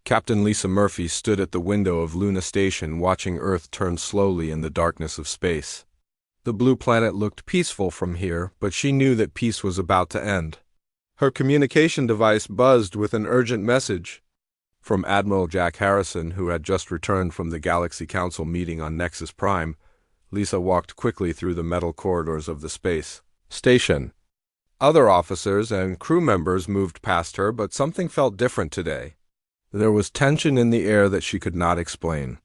Captain Lisa Murphy stood at the window of Luna Station watching Earth turn slowly in the darkness of space. The blue planet looked peaceful from here, but she knew that peace was about to end. Her communication device buzzed with an urgent message from Admiral Jack Harrison, who had just returned from the Galaxy Council meeting on Nexus Prime. Lisa walked quickly through the metal corridors of the space station. Other officers and crew members moved past her, but something felt different today. There was tension in the air that she could not explain.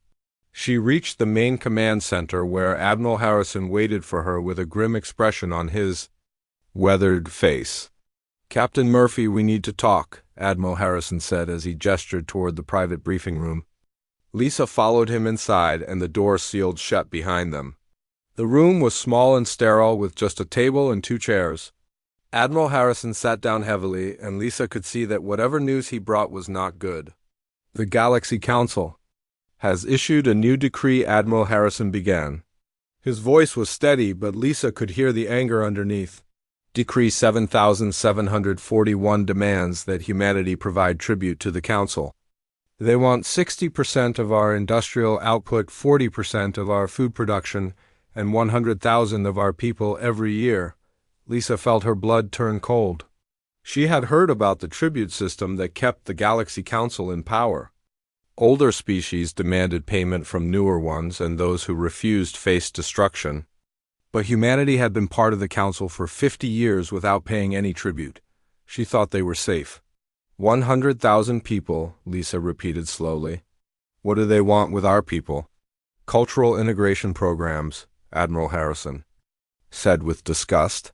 She reached the main command center where Admiral Harrison waited for her with a grim expression on his weathered face. "Captain Murphy, we need to talk," Admiral Harrison said as he gestured toward the private briefing room. Lisa followed him inside, and the door sealed shut behind them. The room was small and sterile, with just a table and 2 chairs. Admiral Harrison sat down heavily, and Lisa could see that whatever news he brought was not good. "The Galaxy Council has issued a new decree," Admiral Harrison began. His voice was steady, but Lisa could hear the anger underneath. Decree 7741 demands that humanity provide tribute to the Council. They want 60% of our industrial output, 40% of our food production, and 100,000 of our people every year. Lisa felt her blood turn cold. She had heard about the tribute system that kept the Galaxy Council in power. Older species demanded payment from newer ones, and those who refused faced destruction. But humanity had been part of the Council for 50 years without paying any tribute. She thought they were safe. 100,000 people, Lisa repeated slowly. What do they want with our people? Cultural integration programs, Admiral Harrison said with disgust.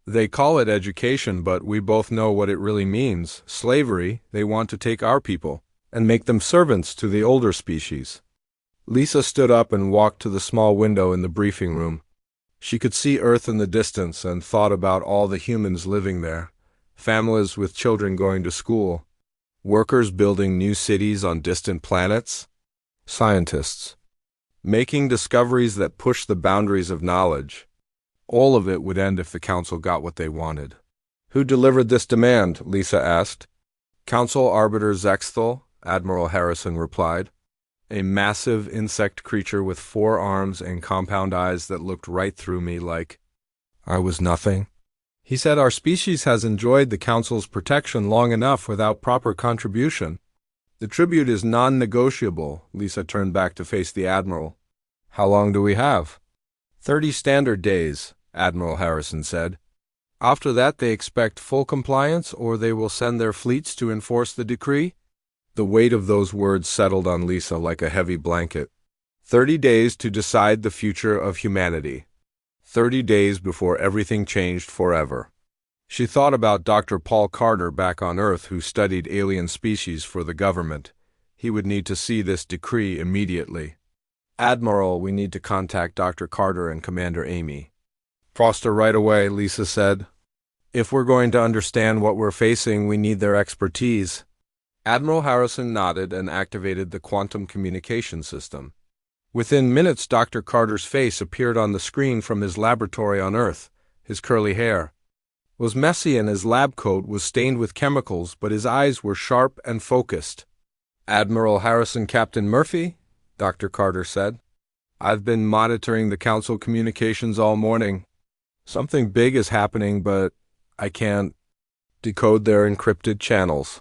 They call it education, but we both know what it really means. Slavery. They want to take our people and make them servants to the older species. Lisa stood up and walked to the small window in the briefing room. She could see Earth in the distance and thought about all the humans living there. Families with children going to school. Workers building new cities on distant planets. Scientists making discoveries that push the boundaries of knowledge. All of it would end if the Council got what they wanted. "Who delivered this demand?" Lisa asked. "Council Arbiter Zexthal," Admiral Harrison replied. "A massive insect creature with 4 arms and compound eyes that looked right through me like I was nothing. He said our species has enjoyed the Council's protection long enough without proper contribution. The tribute is non-negotiable." Lisa turned back to face the Admiral. "How long do we have?" 30 standard days, Admiral Harrison said. "After that they expect full compliance, or they will send their fleets to enforce the decree." The weight of those words settled on Lisa like a heavy blanket. 30 days to decide the future of humanity. 30 days before everything changed forever. She thought about Dr. Paul Carter back on Earth, who studied alien species for the government. He would need to see this decree immediately. "Admiral, we need to contact Dr. Carter and Commander Amy Foster right away," Lisa said. "If we're going to understand what we're facing, we need their expertise." Admiral Harrison nodded and activated the quantum communication system. Within minutes, Dr. Carter's face appeared on the screen from his laboratory on Earth. His curly hair was messy and his lab coat was stained with chemicals, but his eyes were sharp and focused. "Admiral Harrison, Captain Murphy," Dr. Carter said. "I've been monitoring the Council communications all morning. Something big is happening, but I can't decode their encrypted channels."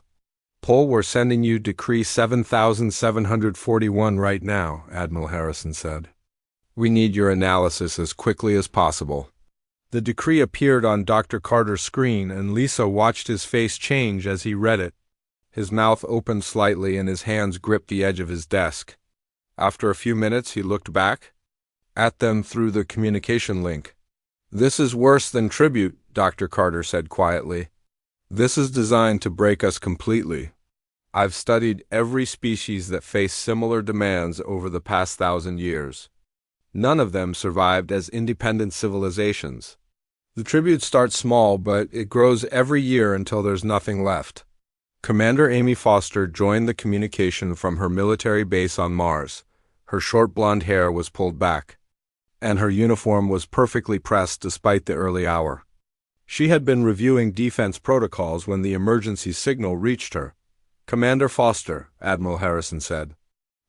"Paul, we're sending you Decree 7741 right now," Admiral Harrison said. "We need your analysis as quickly as possible." The decree appeared on Dr. Carter's screen, and Lisa watched his face change as he read it. His mouth opened slightly and his hands gripped the edge of his desk. After a few minutes, he looked back at them through the communication link. "This is worse than tribute," Dr. Carter said quietly. "This is designed to break us completely. I've studied every species that faced similar demands over the past 1,000 years. None of them survived as independent civilizations. The tribute starts small, but it grows every year until there's nothing left." Commander Amy Foster joined the communication from her military base on Mars. Her short blonde hair was pulled back, and her uniform was perfectly pressed despite the early hour. She had been reviewing defense protocols when the emergency signal reached her. Commander Foster, Admiral Harrison said.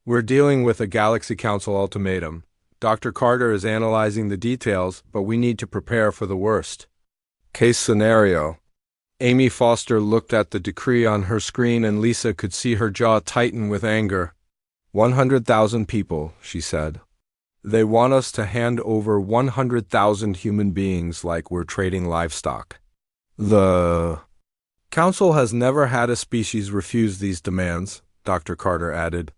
We're dealing with a Galaxy Council ultimatum. Dr. Carter is analyzing the details, but we need to prepare for the worst. Case scenario. Amy Foster looked at the decree on her screen and Lisa could see her jaw tighten with anger. 100,000 people, she said. They want us to hand over 100,000 human beings like we're trading livestock. The Council has never had a species refuse these demands, Dr. Carter added.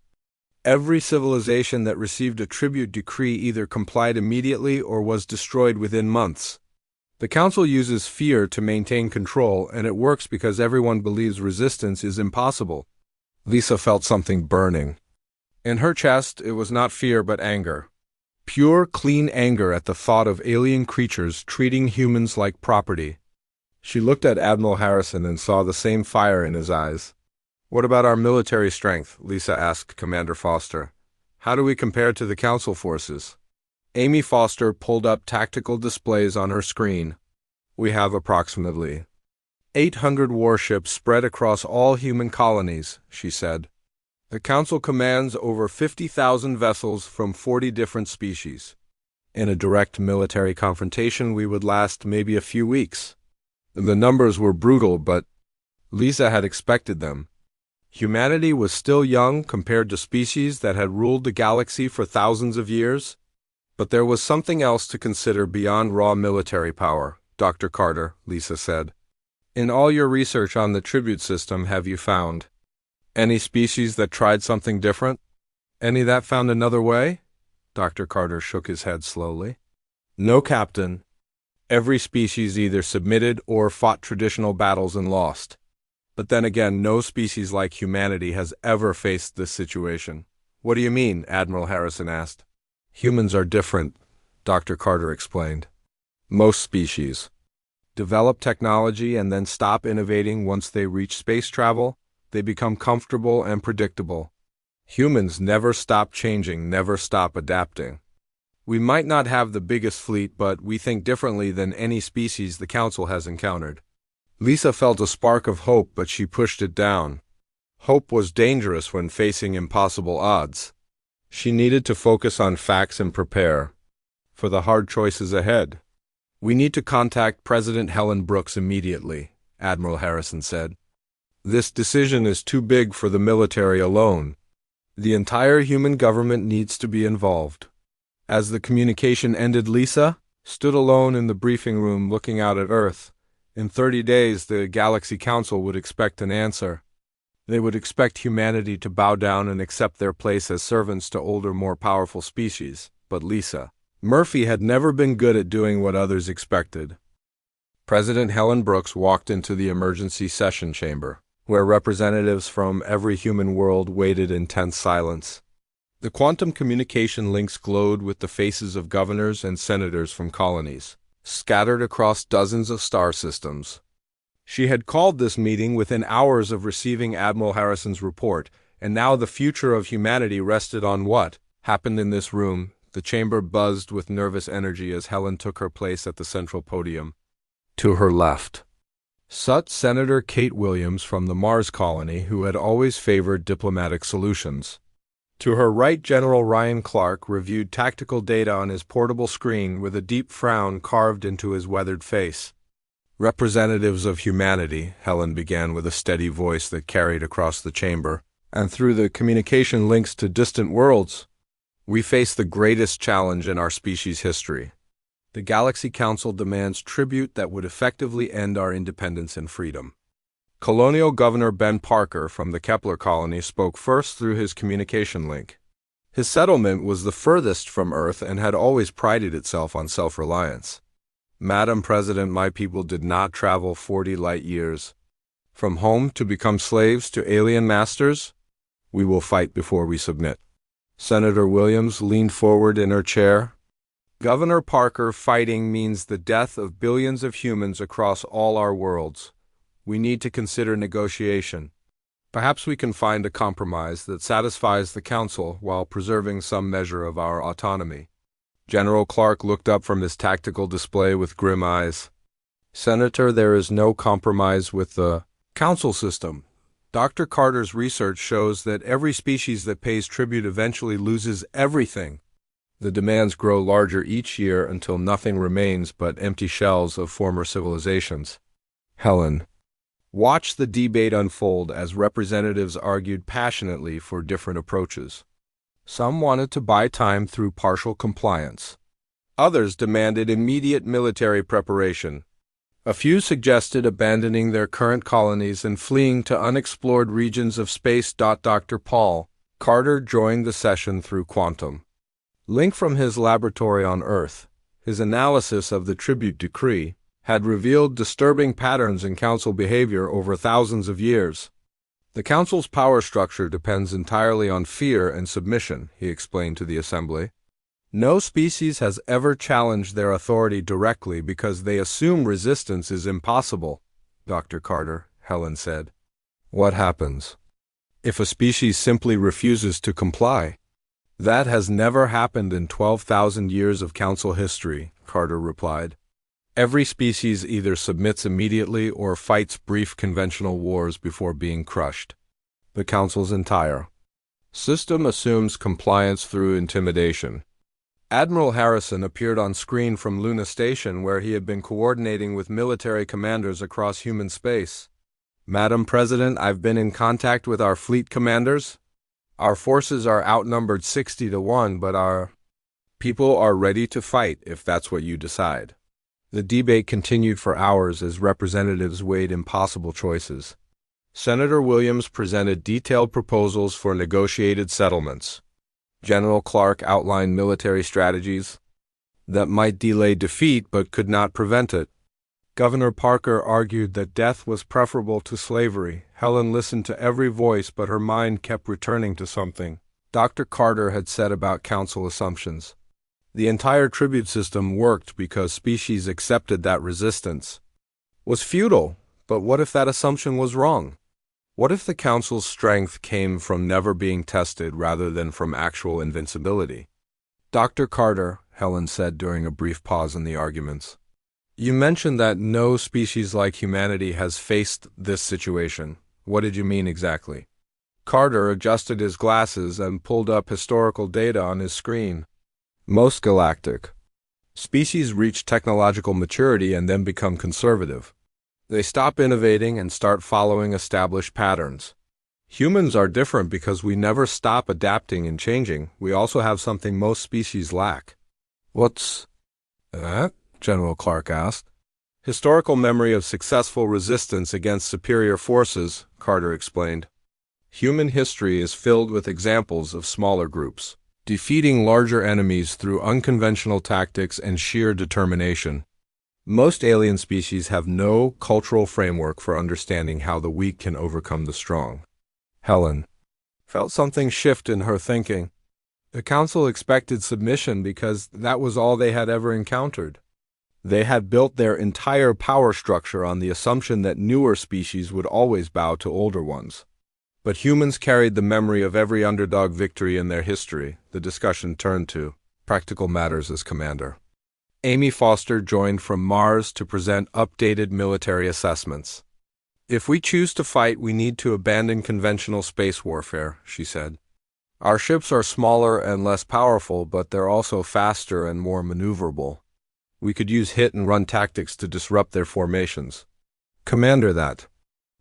Every civilization that received a tribute decree either complied immediately or was destroyed within months. The Council uses fear to maintain control, and it works because everyone believes resistance is impossible. Lisa felt something burning. In her chest, it was not fear but anger. Pure, clean anger at the thought of alien creatures treating humans like property. She looked at Admiral Harrison and saw the same fire in his eyes. What about our military strength? Lisa asked Commander Foster. How do we compare to the Council forces? Amy Foster pulled up tactical displays on her screen. We have approximately 800 warships spread across all human colonies, she said. The Council commands over 50,000 vessels from 40 different species. In a direct military confrontation, we would last maybe a few weeks. The numbers were brutal, but Lisa had expected them. Humanity was still young compared to species that had ruled the galaxy for thousands of years. But there was something else to consider beyond raw military power, Dr. Carter, Lisa said. In all your research on the tribute system, have you found any species that tried something different? Any that found another way? Dr. Carter shook his head slowly. No, Captain. Every species either submitted or fought traditional battles and lost. But then again, no species like humanity has ever faced this situation. What do you mean? Admiral Harrison asked. Humans are different, Dr. Carter explained. Most species develop technology and then stop innovating once they reach space travel. They become comfortable and predictable. Humans never stop changing, never stop adapting. We might not have the biggest fleet, but we think differently than any species the Council has encountered. Lisa felt a spark of hope, but she pushed it down. Hope was dangerous when facing impossible odds. She needed to focus on facts and prepare for the hard choices ahead. We need to contact President Helen Brooks immediately, Admiral Harrison said. This decision is too big for the military alone. The entire human government needs to be involved. As the communication ended, Lisa stood alone in the briefing room looking out at Earth. In 30 days, the Galaxy Council would expect an answer. They would expect humanity to bow down and accept their place as servants to older, more powerful species. But Lisa Murphy had never been good at doing what others expected. President Helen Brooks walked into the emergency session chamber, where representatives from every human world waited in tense silence. The quantum communication links glowed with the faces of governors and senators from colonies, scattered across dozens of star systems. She had called this meeting within hours of receiving Admiral Harrison's report, and now the future of humanity rested on what happened in this room. The chamber buzzed with nervous energy as Helen took her place at the central podium. To her left sat Senator Kate Williams from the Mars colony, who had always favored diplomatic solutions. To her right, General Ryan Clark reviewed tactical data on his portable screen with a deep frown carved into his weathered face. Representatives of humanity, Helen began with a steady voice that carried across the chamber, and through the communication links to distant worlds, we face the greatest challenge in our species' history. The Galaxy Council demands tribute that would effectively end our independence and freedom. Colonial Governor Ben Parker from the Kepler colony spoke first through his communication link. His settlement was the furthest from Earth and had always prided itself on self-reliance. Madam President, my people did not travel 40 light years from home to become slaves to alien masters. We will fight before we submit. Senator Williams leaned forward in her chair. Governor Parker, fighting means the death of billions of humans across all our worlds. We need to consider negotiation. Perhaps we can find a compromise that satisfies the Council while preserving some measure of our autonomy. General Clark looked up from his tactical display with grim eyes. Senator, there is no compromise with the Council system. Dr. Carter's research shows that every species that pays tribute eventually loses everything. The demands grow larger each year until nothing remains but empty shells of former civilizations. Helen. Watch the debate unfold as representatives argued passionately for different approaches. Some wanted to buy time through partial compliance. Others demanded immediate military preparation. A few suggested abandoning their current colonies and fleeing to unexplored regions of space. Dr. Paul Carter joined the session through Quantum Link from his laboratory on Earth. His analysis of the tribute decree had revealed disturbing patterns in council behavior over thousands of years. The council's power structure depends entirely on fear and submission, he explained to the assembly. No species has ever challenged their authority directly because they assume resistance is impossible, Dr. Carter, Helen said. What happens if a species simply refuses to comply? That has never happened in 12,000 years of council history, Carter replied. Every species either submits immediately or fights brief conventional wars before being crushed. The council's entire system assumes compliance through intimidation. Admiral Harrison appeared on screen from Luna Station, where he had been coordinating with military commanders across human space. Madam President, I've been in contact with our fleet commanders. Our forces are outnumbered 60-1, but our people are ready to fight if that's what you decide. The debate continued for hours as representatives weighed impossible choices. Senator Williams presented detailed proposals for negotiated settlements. General Clark outlined military strategies that might delay defeat but could not prevent it. Governor Parker argued that death was preferable to slavery. Helen listened to every voice, but her mind kept returning to something Dr. Carter had said about council assumptions. The entire tribute system worked because species accepted that resistance was futile, but what if that assumption was wrong? What if the council's strength came from never being tested rather than from actual invincibility? Dr. Carter, Helen said during a brief pause in the arguments, you mentioned that no species like humanity has faced this situation. What did you mean exactly? Carter adjusted his glasses and pulled up historical data on his screen. Most galactic species reach technological maturity and then become conservative. They stop innovating and start following established patterns. Humans are different because we never stop adapting and changing. We also have something most species lack. What's that? General Clark asked. Historical memory of successful resistance against superior forces, Carter explained. Human history is filled with examples of smaller groups defeating larger enemies through unconventional tactics and sheer determination. Most alien species have no cultural framework for understanding how the weak can overcome the strong. Helen felt something shift in her thinking. The council expected submission because that was all they had ever encountered. They had built their entire power structure on the assumption that newer species would always bow to older ones. But humans carried the memory of every underdog victory in their history. The discussion turned to practical matters as commander. Amy Foster joined from Mars to present updated military assessments. If we choose to fight, we need to abandon conventional space warfare, she said. Our ships are smaller and less powerful, but they're also faster and more maneuverable. We could use hit-and-run tactics to disrupt their formations. Commander, that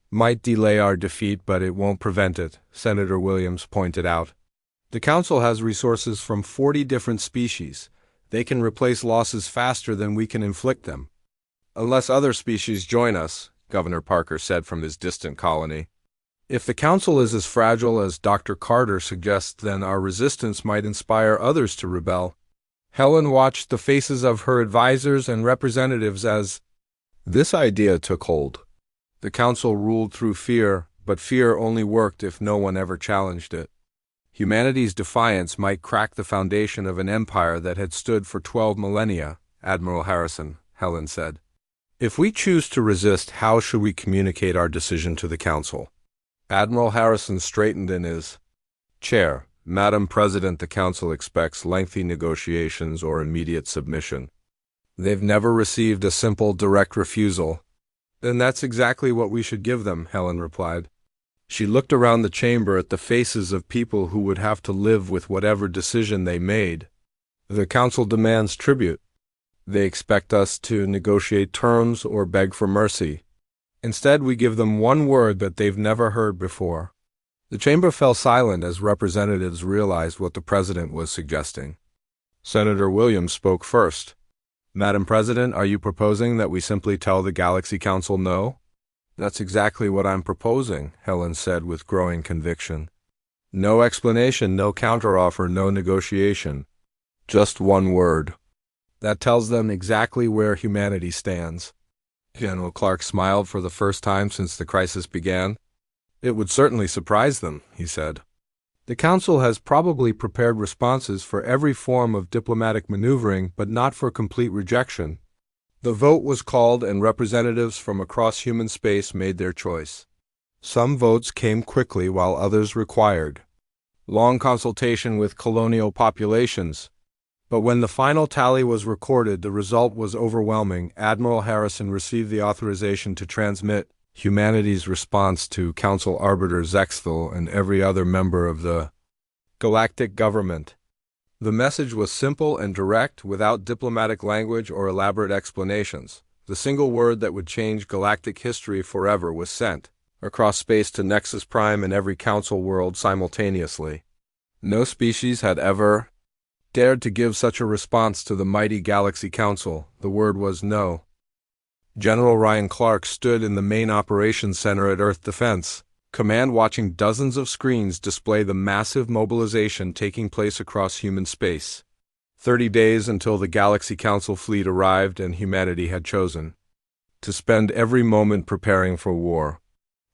might delay our defeat, but it won't prevent it, Senator Williams pointed out. The Council has resources from 40 different species. They can replace losses faster than we can inflict them. Unless other species join us, Governor Parker said from his distant colony. If the Council is as fragile as Dr. Carter suggests, then our resistance might inspire others to rebel. Helen watched the faces of her advisors and representatives as this idea took hold. The Council ruled through fear, but fear only worked if no one ever challenged it. Humanity's defiance might crack the foundation of an empire that had stood for 12 millennia, Admiral Harrison, Helen said. If we choose to resist, how should we communicate our decision to the Council? Admiral Harrison straightened in his chair. Madam President, the Council expects lengthy negotiations or immediate submission. They've never received a simple, direct refusal. Then that's exactly what we should give them, Helen replied. She looked around the chamber at the faces of people who would have to live with whatever decision they made. The council demands tribute. They expect us to negotiate terms or beg for mercy. Instead, we give them one word that they've never heard before. The chamber fell silent as representatives realized what the president was suggesting. Senator Williams spoke first. Madam President, are you proposing that we simply tell the Galaxy Council no? That's exactly what I'm proposing, Helen said with growing conviction. No explanation, no counteroffer, no negotiation. Just one word. That tells them exactly where humanity stands. General Clark smiled for the first time since the crisis began. It would certainly surprise them, he said. The Council has probably prepared responses for every form of diplomatic maneuvering, but not for complete rejection. The vote was called and representatives from across human space made their choice. Some votes came quickly while others required long consultation with colonial populations. But when the final tally was recorded, the result was overwhelming. Admiral Harrison received the authorization to transmit humanity's response to Council Arbiter Zexthal and every other member of the galactic government. The message was simple and direct, without diplomatic language or elaborate explanations. The single word that would change galactic history forever was sent across space to Nexus Prime and every Council world simultaneously. No species had ever dared to give such a response to the mighty Galaxy Council. The word was no. General Ryan Clark stood in the main operations center at Earth Defense Command, watching dozens of screens display the massive mobilization taking place across human space. 30 days until the Galaxy Council fleet arrived, and humanity had chosen to spend every moment preparing for war.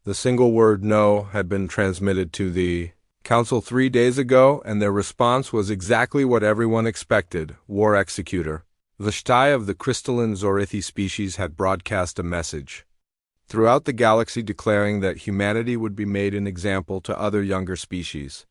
The single word no had been transmitted to the Council 3 days ago, and their response was exactly what everyone expected: War Executor. The Shtai of the crystalline Zorithi species had broadcast a message throughout the galaxy declaring that humanity would be made an example to other younger species.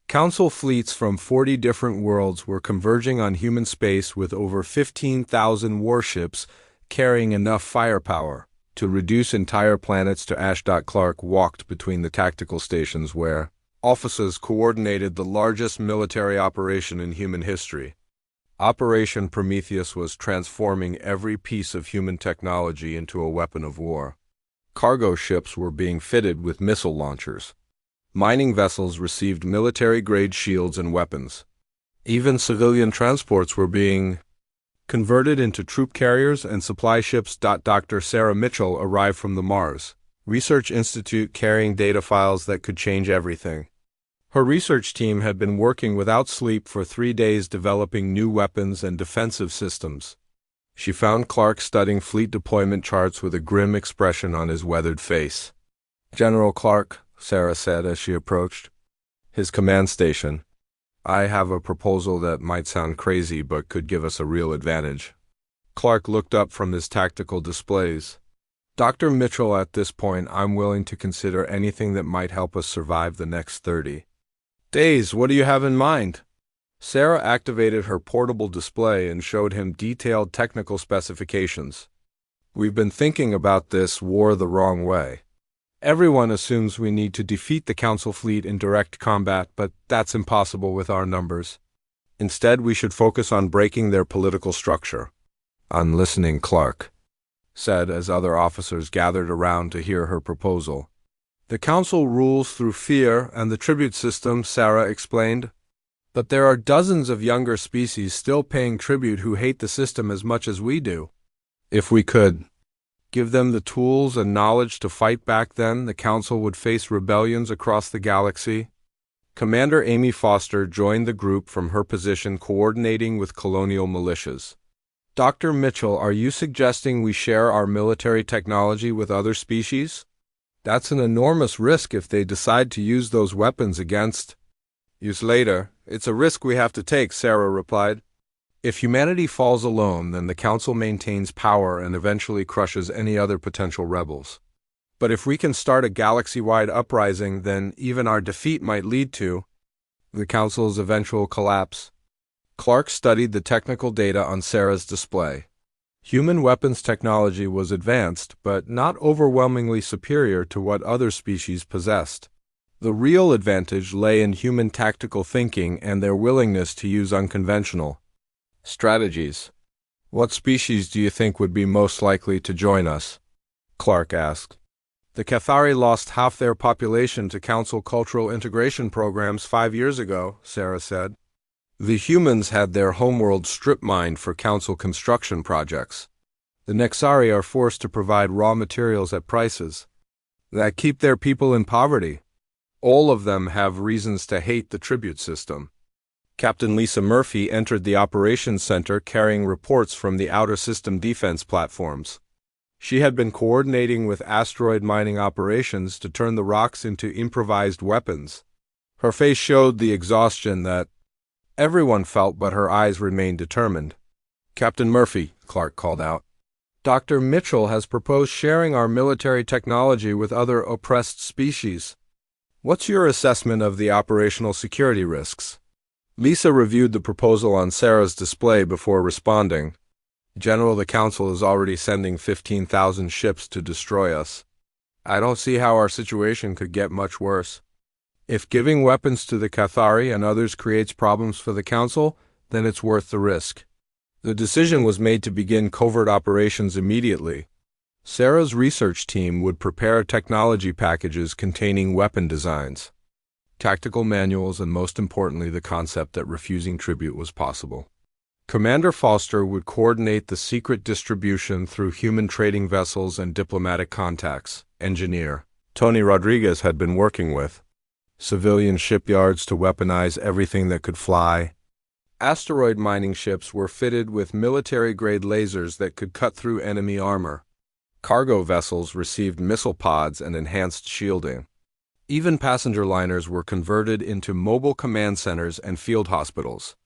Council fleets from 40 different worlds were converging on human space with over 15,000 warships carrying enough firepower to reduce entire planets to ash. Clark walked between the tactical stations where officers coordinated the largest military operation in human history. Operation Prometheus was transforming every piece of human technology into a weapon of war. Cargo ships were being fitted with missile launchers. Mining vessels received military-grade shields and weapons. Even civilian transports were being converted into troop carriers and supply ships. Dr. Sarah Mitchell arrived from the Mars Research Institute carrying data files that could change everything. Her research team had been working without sleep for 3 days developing new weapons and defensive systems. She found Clark studying fleet deployment charts with a grim expression on his weathered face. General Clark, Sarah said as she approached his command station, I have a proposal that might sound crazy but could give us a real advantage. Clark looked up from his tactical displays. Dr. Mitchell, at this point, I'm willing to consider anything that might help us survive the next 30 days. What do you have in mind? Sarah activated her portable display and showed him detailed technical specifications. We've been thinking about this war the wrong way. Everyone assumes we need to defeat the Council fleet in direct combat, but that's impossible with our numbers. Instead, we should focus on breaking their political structure. I'm listening, Clark said as other officers gathered around to hear her proposal. The Council rules through fear and the tribute system, Sarah explained. But there are dozens of younger species still paying tribute who hate the system as much as we do. If we could give them the tools and knowledge to fight back, then the Council would face rebellions across the galaxy. Commander Amy Foster joined the group from her position coordinating with colonial militias. Dr. Mitchell, are you suggesting we share our military technology with other species? That's an enormous risk if they decide to use those weapons against us later. It's a risk we have to take, Sarah replied. If humanity falls alone, then the Council maintains power and eventually crushes any other potential rebels. But if we can start a galaxy-wide uprising, then even our defeat might lead to the Council's eventual collapse. Clark studied the technical data on Sarah's display. Human weapons technology was advanced, but not overwhelmingly superior to what other species possessed. The real advantage lay in human tactical thinking and their willingness to use unconventional strategies. "What species do you think would be most likely to join us?" Clark asked. "The Cathari lost half their population to Council cultural integration programs 5 years ago," Sarah said. "The humans had their homeworld strip-mined for Council construction projects. The Nexari are forced to provide raw materials at prices that keep their people in poverty. All of them have reasons to hate the tribute system." Captain Lisa Murphy entered the operations center carrying reports from the outer system defense platforms. She had been coordinating with asteroid mining operations to turn the rocks into improvised weapons. Her face showed the exhaustion that everyone felt, but her eyes remained determined. "Captain Murphy," Clark called out, "Dr. Mitchell has proposed sharing our military technology with other oppressed species. What's your assessment of the operational security risks?" Lisa reviewed the proposal on Sarah's display before responding. "General, the Council is already sending 15,000 ships to destroy us. I don't see how our situation could get much worse. If giving weapons to the Cathari and others creates problems for the Council, then it's worth the risk." The decision was made to begin covert operations immediately. Sarah's research team would prepare technology packages containing weapon designs, tactical manuals, and most importantly, the concept that refusing tribute was possible. Commander Foster would coordinate the secret distribution through human trading vessels and diplomatic contacts. Engineer Tony Rodriguez had been working with civilian shipyards to weaponize everything that could fly. Asteroid mining ships were fitted with military-grade lasers that could cut through enemy armor. Cargo vessels received missile pods and enhanced shielding. Even passenger liners were converted into mobile command centers and field hospitals.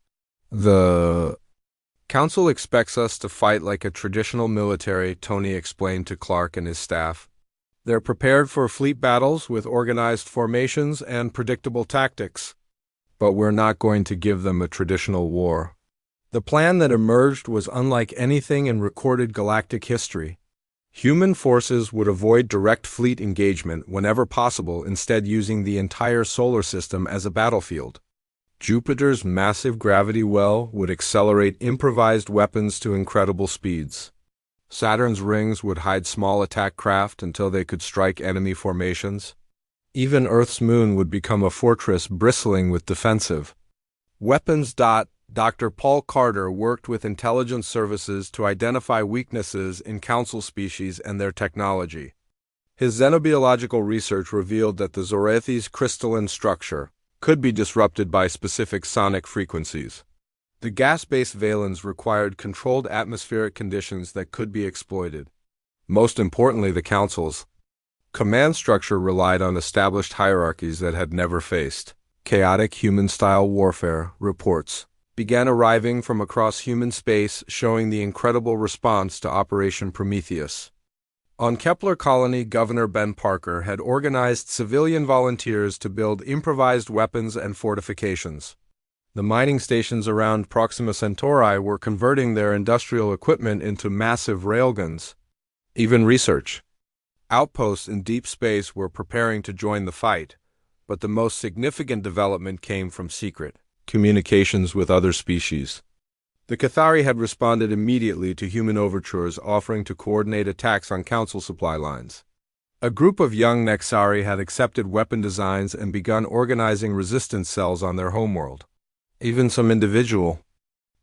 "The Council expects us to fight like a traditional military," Tony explained to Clark and his staff. "They're prepared for fleet battles with organized formations and predictable tactics. But we're not going to give them a traditional war." The plan that emerged was unlike anything in recorded galactic history. Human forces would avoid direct fleet engagement whenever possible, instead using the entire solar system as a battlefield. Jupiter's massive gravity well would accelerate improvised weapons to incredible speeds. Saturn's rings would hide small attack craft until they could strike enemy formations. Even Earth's moon would become a fortress bristling with defensive weapons. Dr. Paul Carter worked with intelligence services to identify weaknesses in Council species and their technology. His xenobiological research revealed that the Zorethi's crystalline structure could be disrupted by specific sonic frequencies. The gas-based valens required controlled atmospheric conditions that could be exploited. Most importantly, the Council's command structure relied on established hierarchies that had never faced chaotic human-style warfare. Reports began arriving from across human space showing the incredible response to Operation Prometheus. On Kepler Colony, Governor Ben Parker had organized civilian volunteers to build improvised weapons and fortifications. The mining stations around Proxima Centauri were converting their industrial equipment into massive railguns. Even research outposts in deep space were preparing to join the fight, but the most significant development came from secret communications with other species. The Cathari had responded immediately to human overtures offering to coordinate attacks on Council supply lines. A group of young Nexari had accepted weapon designs and begun organizing resistance cells on their homeworld. Even some individual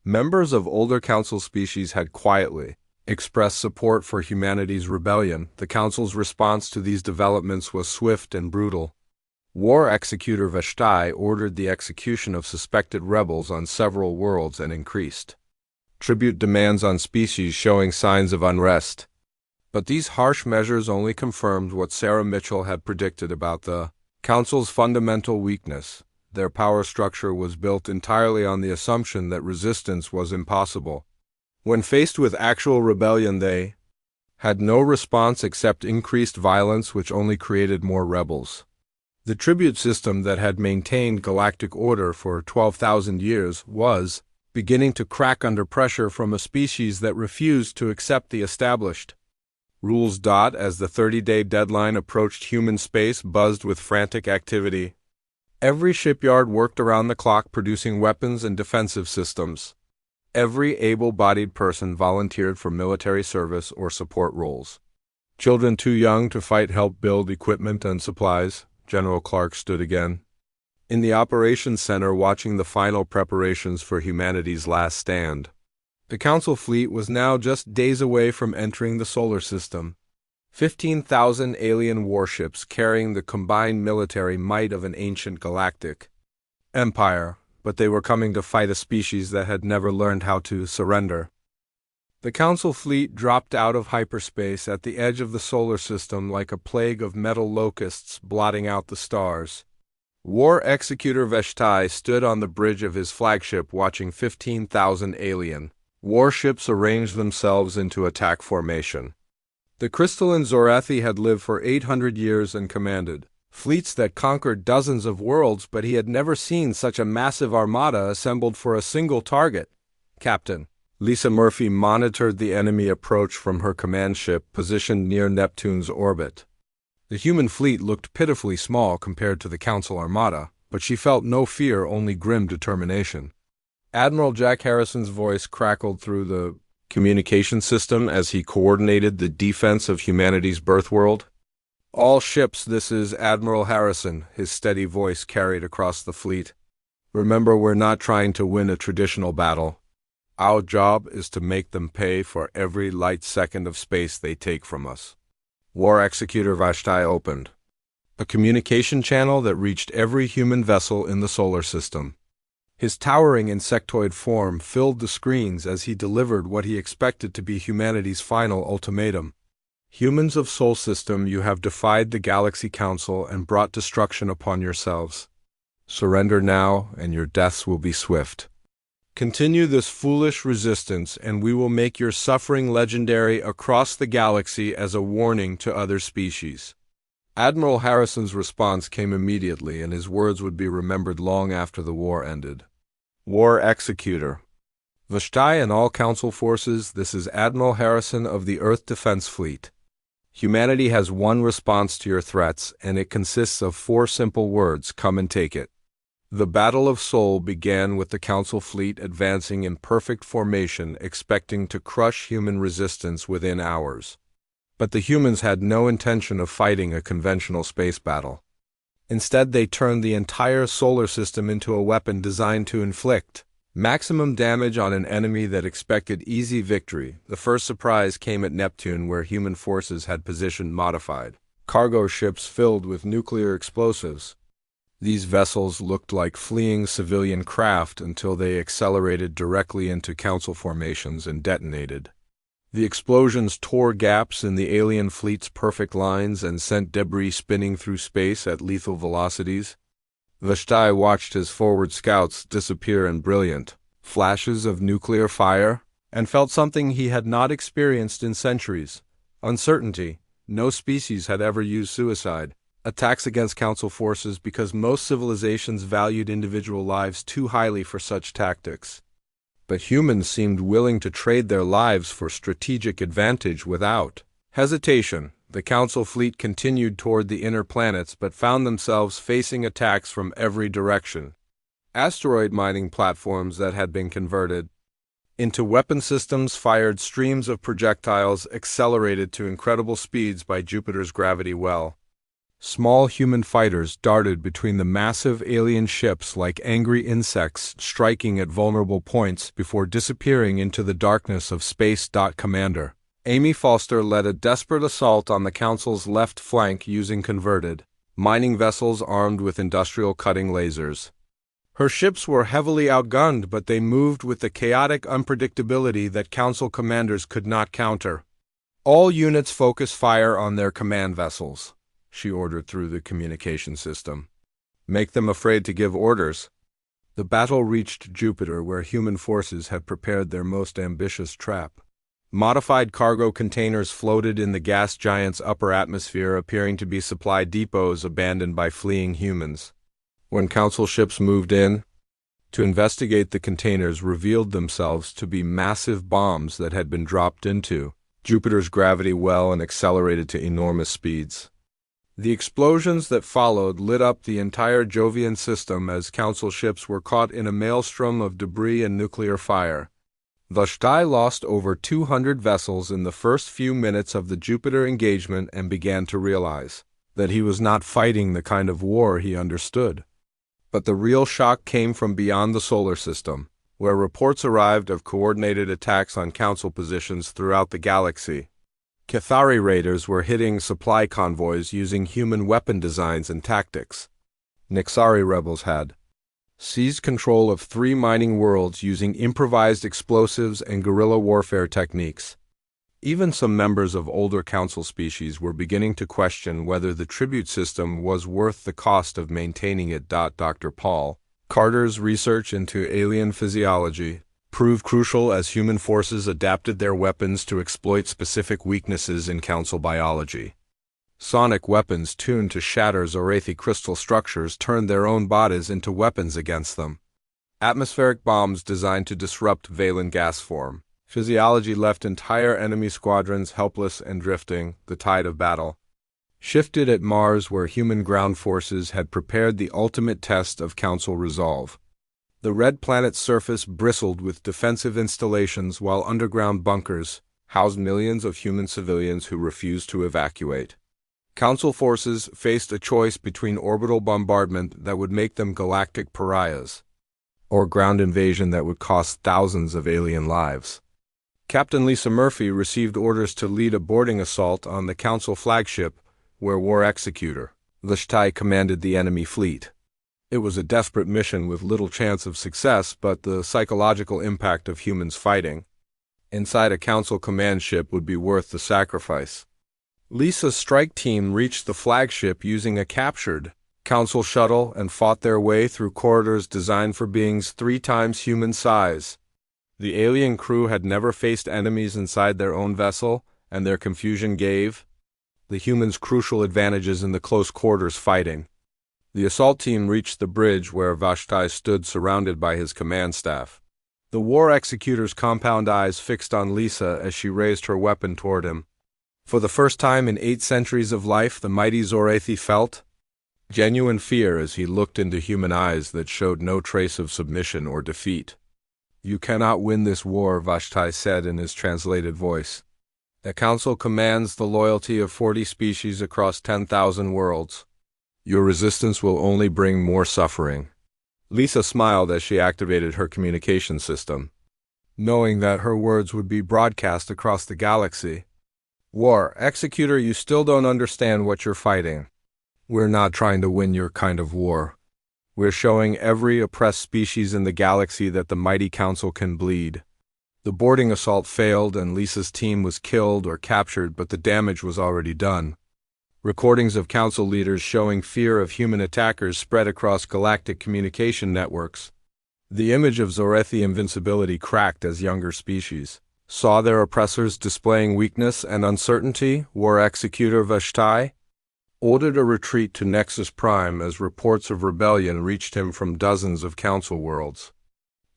members of older Council species had quietly expressed support for humanity's rebellion. The Council's response to these developments was swift and brutal. War Executor Vashtai ordered the execution of suspected rebels on several worlds and increased tribute demands on species showing signs of unrest. But these harsh measures only confirmed what Sarah Mitchell had predicted about the Council's fundamental weakness. Their power structure was built entirely on the assumption that resistance was impossible. When faced with actual rebellion, they had no response except increased violence, which only created more rebels. The tribute system that had maintained galactic order for 12,000 years was beginning to crack under pressure from a species that refused to accept the established rules. As the 30-day deadline approached, human space buzzed with frantic activity. Every shipyard worked around the clock producing weapons and defensive systems. Every able-bodied person volunteered for military service or support roles. Children too young to fight helped build equipment and supplies. General Clark stood again in the operations center watching the final preparations for humanity's last stand. The Council fleet was now just days away from entering the solar system. 15,000 alien warships carrying the combined military might of an ancient galactic empire, but they were coming to fight a species that had never learned how to surrender. The Council fleet dropped out of hyperspace at the edge of the solar system like a plague of metal locusts blotting out the stars. War Executor Vashtai stood on the bridge of his flagship watching 15,000 alien warships arrange themselves into attack formation. The crystalline Zorathi had lived for 800 years and commanded fleets that conquered dozens of worlds, but he had never seen such a massive armada assembled for a single target. Captain Lisa Murphy monitored the enemy approach from her command ship positioned near Neptune's orbit. The human fleet looked pitifully small compared to the Council armada, but she felt no fear, only grim determination. Admiral Jack Harrison's voice crackled through the communication system as he coordinated the defense of humanity's birthworld. "All ships, this is Admiral Harrison," his steady voice carried across the fleet. "Remember, we're not trying to win a traditional battle. Our job is to make them pay for every light second of space they take from us." War Executor Vashtai opened a communication channel that reached every human vessel in the solar system. His towering insectoid form filled the screens as he delivered what he expected to be humanity's final ultimatum. "Humans of Sol System, you have defied the Galaxy Council and brought destruction upon yourselves. Surrender now, and your deaths will be swift. Continue this foolish resistance, and we will make your suffering legendary across the galaxy as a warning to other species." Admiral Harrison's response came immediately, and his words would be remembered long after the war ended. War Executor Vashtai and all Council forces, this is Admiral Harrison of the Earth Defense Fleet. Humanity has one response to your threats, and it consists of 4 simple words: come and take it. The Battle of Sol began with the Council fleet advancing in perfect formation, expecting to crush human resistance within hours. But the humans had no intention of fighting a conventional space battle. Instead, they turned the entire solar system into a weapon designed to inflict maximum damage on an enemy that expected easy victory. The first surprise came at Neptune, where human forces had positioned modified cargo ships filled with nuclear explosives. These vessels looked like fleeing civilian craft until they accelerated directly into Council formations and detonated. The explosions tore gaps in the alien fleet's perfect lines and sent debris spinning through space at lethal velocities. Vashtai watched his forward scouts disappear in brilliant flashes of nuclear fire, and felt something he had not experienced in centuries: uncertainty. No species had ever used suicide attacks against Council forces because most civilizations valued individual lives too highly for such tactics. But humans seemed willing to trade their lives for strategic advantage without hesitation. The Council fleet continued toward the inner planets but found themselves facing attacks from every direction. Asteroid mining platforms that had been converted into weapon systems fired streams of projectiles accelerated to incredible speeds by Jupiter's gravity well. Small human fighters darted between the massive alien ships like angry insects, striking at vulnerable points before disappearing into the darkness of space. Commander Amy Foster led a desperate assault on the Council's left flank using converted mining vessels armed with industrial cutting lasers. Her ships were heavily outgunned, but they moved with the chaotic unpredictability that Council commanders could not counter. "All units focus fire on their command vessels," she ordered through the communication system. "Make them afraid to give orders." The battle reached Jupiter, where human forces had prepared their most ambitious trap. Modified cargo containers floated in the gas giant's upper atmosphere, appearing to be supply depots abandoned by fleeing humans. When Council ships moved in, to investigate the containers revealed themselves to be massive bombs that had been dropped into Jupiter's gravity well and accelerated to enormous speeds. The explosions that followed lit up the entire Jovian system as Council ships were caught in a maelstrom of debris and nuclear fire. Vashtai lost over 200 vessels in the first few minutes of the Jupiter engagement and began to realize that he was not fighting the kind of war he understood. But the real shock came from beyond the solar system, where reports arrived of coordinated attacks on Council positions throughout the galaxy. Cathari raiders were hitting supply convoys using human weapon designs and tactics. Nixari rebels had seized control of 3 mining worlds using improvised explosives and guerrilla warfare techniques. Even some members of older Council species were beginning to question whether the tribute system was worth the cost of maintaining it. Dr. Paul Carter's research into alien physiology proved crucial as human forces adapted their weapons to exploit specific weaknesses in Council biology. Sonic weapons tuned to shatter Zorathi crystal structures turned their own bodies into weapons against them. Atmospheric bombs designed to disrupt Valen gas form. Physiology left entire enemy squadrons helpless and drifting, the tide of battle shifted at Mars where human ground forces had prepared the ultimate test of Council resolve. The red planet's surface bristled with defensive installations while underground bunkers housed millions of human civilians who refused to evacuate. Council forces faced a choice between orbital bombardment that would make them galactic pariahs, or ground invasion that would cost thousands of alien lives. Captain Lisa Murphy received orders to lead a boarding assault on the Council flagship, where War Executor Vashtai commanded the enemy fleet. It was a desperate mission with little chance of success, but the psychological impact of humans fighting inside a Council command ship would be worth the sacrifice. Lisa's strike team reached the flagship using a captured Council shuttle and fought their way through corridors designed for beings 3 times human size. The alien crew had never faced enemies inside their own vessel, and their confusion gave the humans crucial advantages in the close quarters fighting. The assault team reached the bridge where Vashtai stood surrounded by his command staff. The War Executor's compound eyes fixed on Lisa as she raised her weapon toward him. For the first time in 8 centuries of life, the mighty Zorathi felt genuine fear as he looked into human eyes that showed no trace of submission or defeat. "You cannot win this war," Vashtai said in his translated voice. "The Council commands the loyalty of 40 species across 10,000 worlds. Your resistance will only bring more suffering." Lisa smiled as she activated her communication system, knowing that her words would be broadcast across the galaxy. "War Executor, you still don't understand what you're fighting. We're not trying to win your kind of war. We're showing every oppressed species in the galaxy that the mighty Council can bleed." The boarding assault failed and Lisa's team was killed or captured, but the damage was already done. Recordings of Council leaders showing fear of human attackers spread across galactic communication networks. The image of Zorathi invincibility cracked as younger species saw their oppressors displaying weakness and uncertainty. War Executor Vashtai ordered a retreat to Nexus Prime as reports of rebellion reached him from dozens of Council worlds.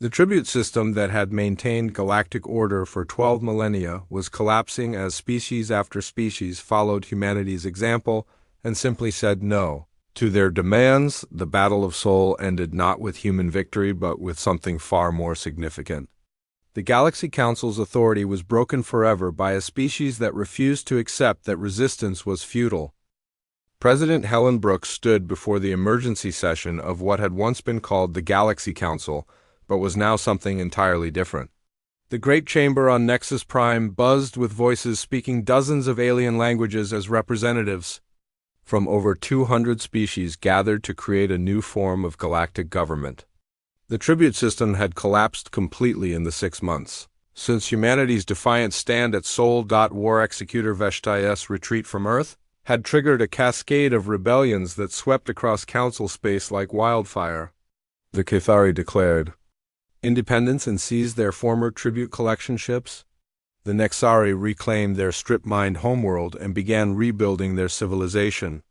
The tribute system that had maintained galactic order for 12 millennia was collapsing as species after species followed humanity's example and simply said no to their demands. The battle of Soul ended not with human victory but with something far more significant. The Galaxy Council's authority was broken forever by a species that refused to accept that resistance was futile. President Helen Brooks stood before the emergency session of what had once been called the Galaxy Council, but was now something entirely different. The Great Chamber on Nexus Prime buzzed with voices speaking dozens of alien languages as representatives from over 200 species gathered to create a new form of galactic government. The tribute system had collapsed completely in the 6 months since humanity's defiant stand at Sol. War Executor Vashti's retreat from Earth had triggered a cascade of rebellions that swept across Council space like wildfire. The Cathari declared independence and seized their former tribute collection ships. The Nexari reclaimed their strip-mined homeworld and began rebuilding their civilization.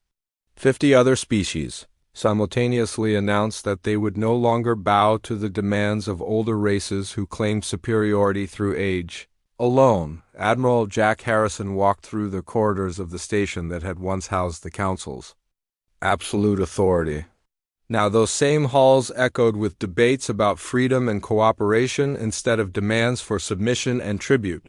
50 other species simultaneously announced that they would no longer bow to the demands of older races who claimed superiority through age. Alone, Admiral Jack Harrison walked through the corridors of the station that had once housed the councils. Absolute authority. Now those same halls echoed with debates about freedom and cooperation instead of demands for submission and tribute.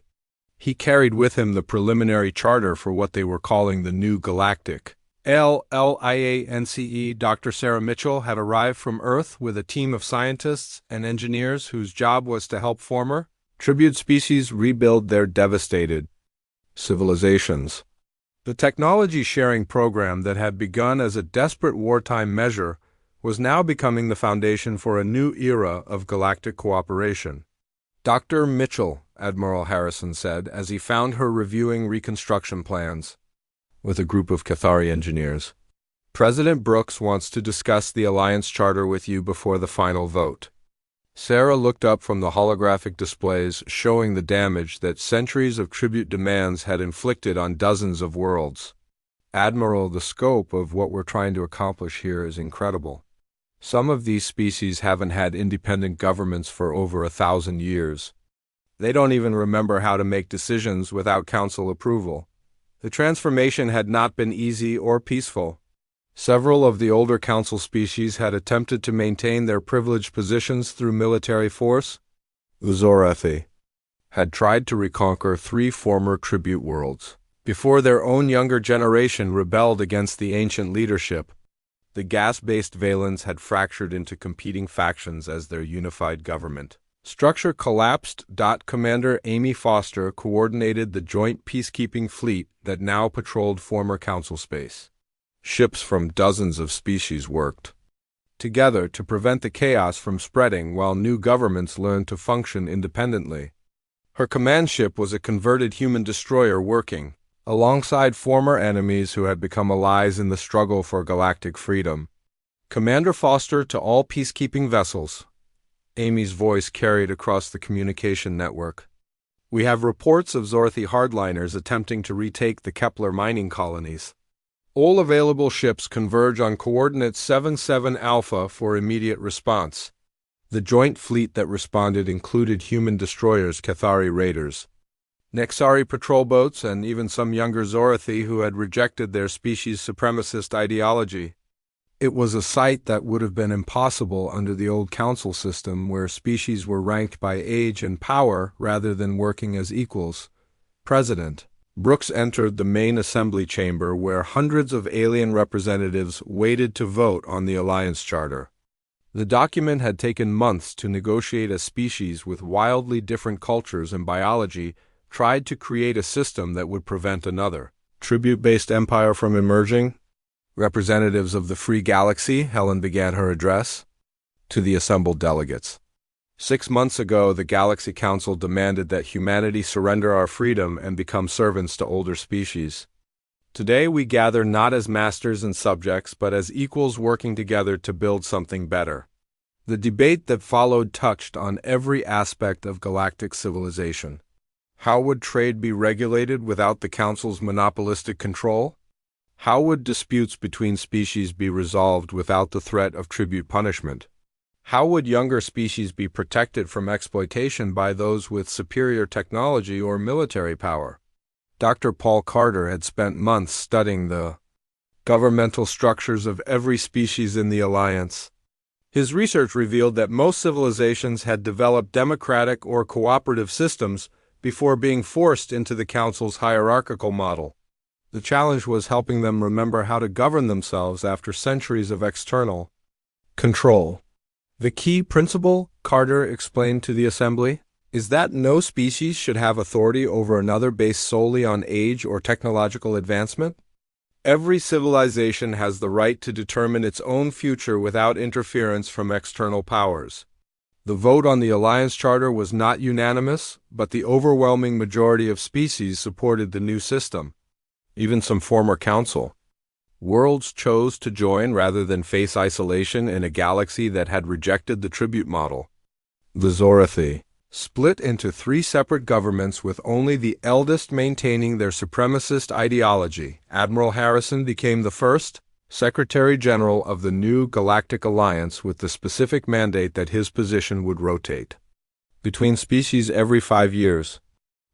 He carried with him the preliminary charter for what they were calling the New Galactic. LLIANCE. Dr. Sarah Mitchell had arrived from Earth with a team of scientists and engineers whose job was to help former tribute species rebuild their devastated civilizations. The technology-sharing program that had begun as a desperate wartime measure was now becoming the foundation for a new era of galactic cooperation. Dr. Mitchell, Admiral Harrison said as he found her reviewing reconstruction plans with a group of Cathari engineers. President Brooks wants to discuss the Alliance Charter with you before the final vote. Sarah looked up from the holographic displays showing the damage that centuries of tribute demands had inflicted on dozens of worlds. Admiral, the scope of what we're trying to accomplish here is incredible. Some of these species haven't had independent governments for over 1,000 years. They don't even remember how to make decisions without council approval. The transformation had not been easy or peaceful. Several of the older council species had attempted to maintain their privileged positions through military force. Uzorathi had tried to reconquer 3 former tribute worlds before their own younger generation rebelled against the ancient leadership. The gas-based Valens had fractured into competing factions as their unified government structure collapsed. Commander Amy Foster coordinated the joint peacekeeping fleet that now patrolled former council space. Ships from dozens of species worked together to prevent the chaos from spreading while new governments learned to function independently. Her command ship was a converted human destroyer working alongside former enemies who had become allies in the struggle for galactic freedom. Commander Foster to all peacekeeping vessels. Amy's voice carried across the communication network. We have reports of Zorthi hardliners attempting to retake the Kepler mining colonies. All available ships converge on coordinate 77 Alpha for immediate response. The joint fleet that responded included human destroyers, Cathari raiders, Nexari patrol boats, and even some younger Zorathi who had rejected their species' supremacist ideology. It was a sight that would have been impossible under the old council system where species were ranked by age and power rather than working as equals. President Brooks entered the main assembly chamber where hundreds of alien representatives waited to vote on the Alliance Charter. The document had taken months to negotiate. A species with wildly different cultures and biology tried to create a system that would prevent another tribute-based empire from emerging. Representatives of the Free Galaxy, Helen began her address to the assembled delegates. 6 months ago, the Galaxy Council demanded that humanity surrender our freedom and become servants to older species. Today we gather not as masters and subjects, but as equals working together to build something better. The debate that followed touched on every aspect of galactic civilization. How would trade be regulated without the Council's monopolistic control? How would disputes between species be resolved without the threat of tribute punishment? How would younger species be protected from exploitation by those with superior technology or military power? Dr. Paul Carter had spent months studying the governmental structures of every species in the Alliance. His research revealed that most civilizations had developed democratic or cooperative systems before being forced into the Council's hierarchical model. The challenge was helping them remember how to govern themselves after centuries of external control. The key principle, Carter explained to the assembly, is that no species should have authority over another based solely on age or technological advancement. Every civilization has the right to determine its own future without interference from external powers. The vote on the Alliance Charter was not unanimous, but the overwhelming majority of species supported the new system. Even some former council worlds chose to join rather than face isolation in a galaxy that had rejected the tribute model. The Zorathi split into 3 separate governments with only the eldest maintaining their supremacist ideology. Admiral Harrison became the first, Secretary General of the new Galactic Alliance, with the specific mandate that his position would rotate between species every 5 years.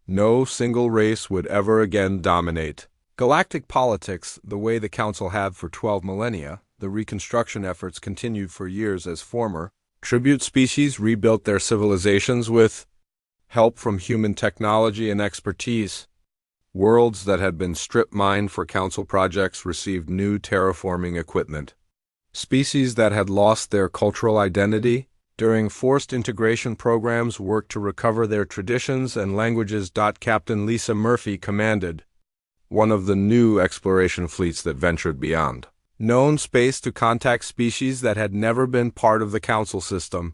No single race would ever again dominate galactic politics the way the Council had for 12 millennia. The reconstruction efforts continued for years as former tribute species rebuilt their civilizations with help from human technology and expertise. Worlds that had been strip-mined for Council projects received new terraforming equipment. Species that had lost their cultural identity during forced integration programs worked to recover their traditions and languages. Captain Lisa Murphy commanded one of the new exploration fleets that ventured beyond known space to contact species that had never been part of the Council system.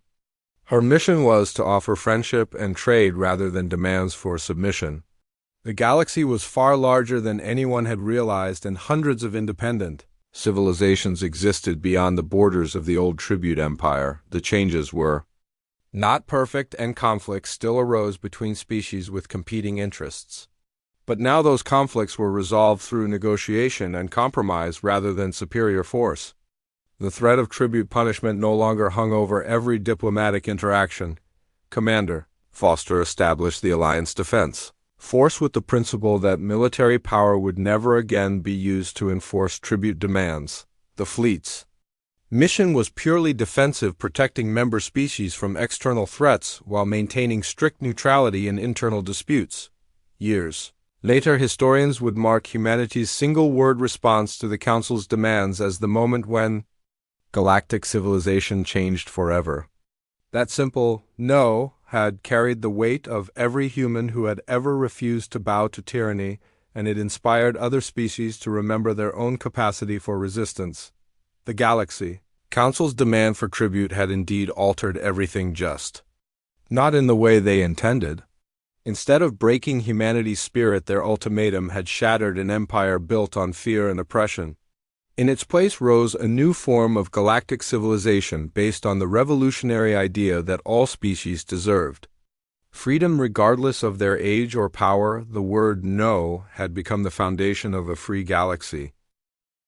Her mission was to offer friendship and trade rather than demands for submission. The galaxy was far larger than anyone had realized, and hundreds of independent civilizations existed beyond the borders of the old tribute empire. The changes were not perfect, and conflicts still arose between species with competing interests. But now those conflicts were resolved through negotiation and compromise rather than superior force. The threat of tribute punishment no longer hung over every diplomatic interaction. Commander Foster established the Alliance Defense Force with the principle that military power would never again be used to enforce tribute demands. The fleet's mission was purely defensive, protecting member species from external threats while maintaining strict neutrality in internal disputes. Years later, historians would mark humanity's single-word response to the Council's demands as the moment when galactic civilization changed forever. That simple "no" had carried the weight of every human who had ever refused to bow to tyranny, and it inspired other species to remember their own capacity for resistance. The Galaxy Council's demand for tribute had indeed altered everything, just not in the way they intended. Instead of breaking humanity's spirit, their ultimatum had shattered an empire built on fear and oppression. In its place rose a new form of galactic civilization based on the revolutionary idea that all species deserved freedom regardless of their age or power. The word "no" had become the foundation of a free galaxy.